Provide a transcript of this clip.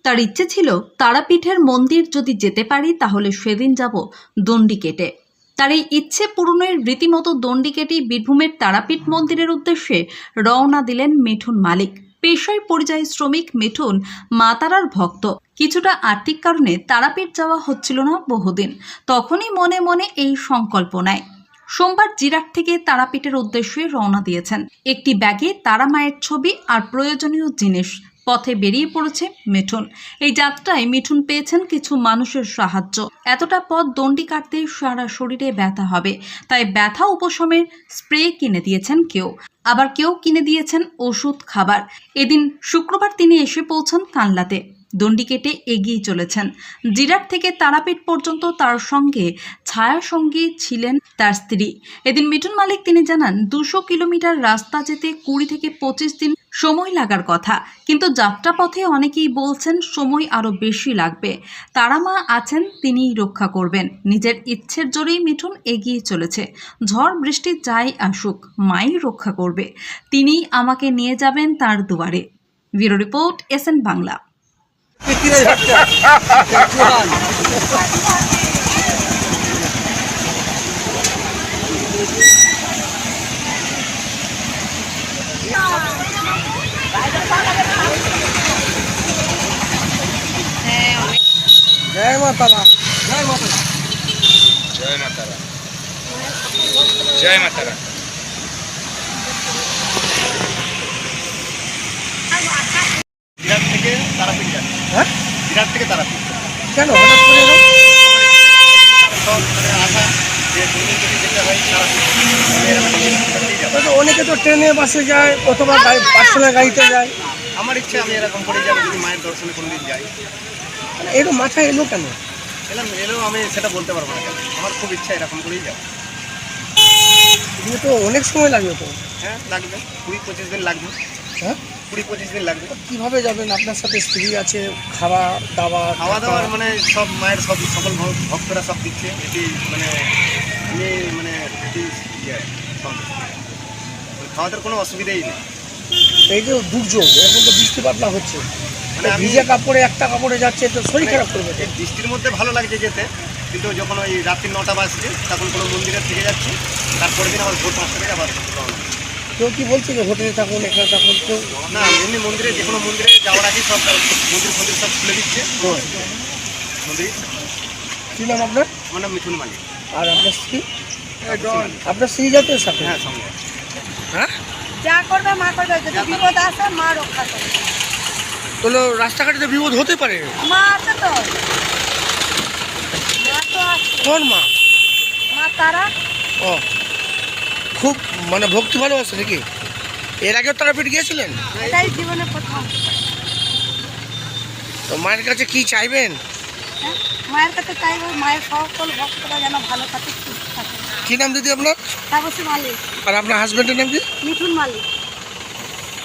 তার ইচ্ছে ছিল তারাপীঠের মন্দির যদি যেতে পারি তাহলে সেদিন যাব দণ্ডি কেটে। তার এই ইচ্ছে পূরণের রীতিমতো দণ্ডি কেটেই বীরভূমের তারাপীঠ মন্দিরের উদ্দেশ্যে রওনা দিলেন মিঠুন মালিক। পেশায় পরিযায়ী শ্রমিক মিঠুন মা তারার ভক্ত। কিছুটা আর্থিক কারণে তারাপীঠ যাওয়া হচ্ছিল না বহুদিন। তখনই মনে মনে এই সংকল্প নেয়। সোমবার জিরাট থেকে তারাপীঠের উদ্দেশ্যে রওনা দিয়েছেন। একটি ব্যাগে তারা মায়ের ছবি আর প্রয়োজনীয় জিনিস। পথে বেরিয়ে পড়েছে মিঠুন। এই যাত্রায় মিঠুন পেয়েছেন কিছু মানুষের সাহায্য। এতটা পথ দণ্ডি কাটতে সারা শরীরে ব্যথা হবে, তাই ব্যথা উপশমের স্প্রে কিনে দিয়েছেন কেউ, আবার কেউ কিনে দিয়েছেন ওষুধ, খাবার। এদিন শুক্রবার তিনি এসে পৌঁছান কানলাতে। দণ্ডি কেটে এগিয়ে চলেছেন। জিরাট থেকে তারাপীঠ পর্যন্ত তার সঙ্গে ছায়া সঙ্গী ছিলেন তার স্ত্রী। এদিন মিঠুন মালিক তিনি জানান 200 কিলোমিটার রাস্তা যেতে 20 থেকে 25 দিন সময় লাগার কথা, কিন্তু যাত্রাপথে অনেকেই বলছেন সময় আরও বেশি লাগবে। তারা মা আছেন, তিনিই রক্ষা করবেন। নিজের ইচ্ছের জোরেই মিঠুন এগিয়ে চলেছে। ঝড় বৃষ্টি যাই আসুক, মাই রক্ষা করবে। তিনিই আমাকে নিয়ে যাবেন তার দুয়ারে। Bureau report, SN Bangla. जय माता रा। जय माता रा। जय माता रा। जय माता रा। বিরাট থেকে তারাপীঠ যাচ্ছে। হ্যাঁ, বিরাট থেকে তারাপীঠ কেন হঠাৎ করে এলো? সব মানে আশা যে দুদিন যদি যেতে হয় তারাপীঠ। অনেকে তো ট্রেনে বাসে যায় অথবা পার্সোনাল গাড়িতে যায়। আমার ইচ্ছে আমি এরকম করেই যাবো, যদি মায়ের দর্শনে কোনোদিন যাই। এরকম মাথায় এলো কেন? এলেও আমি সেটা বলতে পারবো না কেন, আমার খুব ইচ্ছা এরকম করেই যাবো। এগুলো তো অনেক সময় লাগবে তো। হ্যাঁ লাগবে, 20-25 দিন লাগবে। হ্যাঁ, 20-25 দিন লাগবে। কীভাবে যাবেন? আপনার সাথে স্ত্রী আছে, খাওয়া দাওয়ার মানে সব মায়ের সকল ভক্তরা সব দিচ্ছে। এটি মানে আমি মানে এটি খাওয়া দাওয়ার কোনো অসুবিধাই নেই। এই যে দুর্যোগ, এখন তো বৃষ্টিপাত না হচ্ছে, মানে আমি ভিজে কাপড়ে একটা কাপড়ে যাচ্ছে, তো শরীর খারাপ করবে। এই বৃষ্টির মধ্যে ভালো লাগছে যেতে, কিন্তু যখন ওই রাত্রি 9টা বাজছে তখন কোনো মন্দিরে থেকে যাচ্ছি, তারপরের দিন আমার ভোর 5টা থেকে আবার রওনা। কেউ কি বলছে যে হোটেলে থাকুন, এখানে থাকুন? কেউ না, এমনি মন্দিরে যে কোনো মন্দিরে যাওয়ার আগে সব মন্দির সব খুলে দিচ্ছে মন্দির। কী নাম আপনার? আমার নাম মিঠুন মালিক। আর আপনার স্ত্রী? আপনার স্ত্রী যাতে সাথে? হ্যাঁ, সঙ্গে। হ্যাঁ, যা করবে মা করবে, যদি বিপদ আসে মা রক্ষা করবে। তাহলে রাস্তাঘাটে তো বিপদ হতে পারে। মা আছে তো, মা তো আছে। কোন মা? মা তারা। ও, খুব মানে ভক্তি ভালোবাসে নাকি? এর আগেও তারাপীঠ গিয়েছিলেন? এটাই জীবনে প্রথম। তো মায়ের কাছে কি চাইবেন? হ্যাঁ, মায়ের কাছে চাইবো মায়ের সকল ভক্তরা যেন ভালো থাকে, সুস্থ থাকে। কি নাম দিদি আপনার? তাপসী মালিক। আর আপনার হাজবেন্ডের নাম কি? মিঠুন মালিক।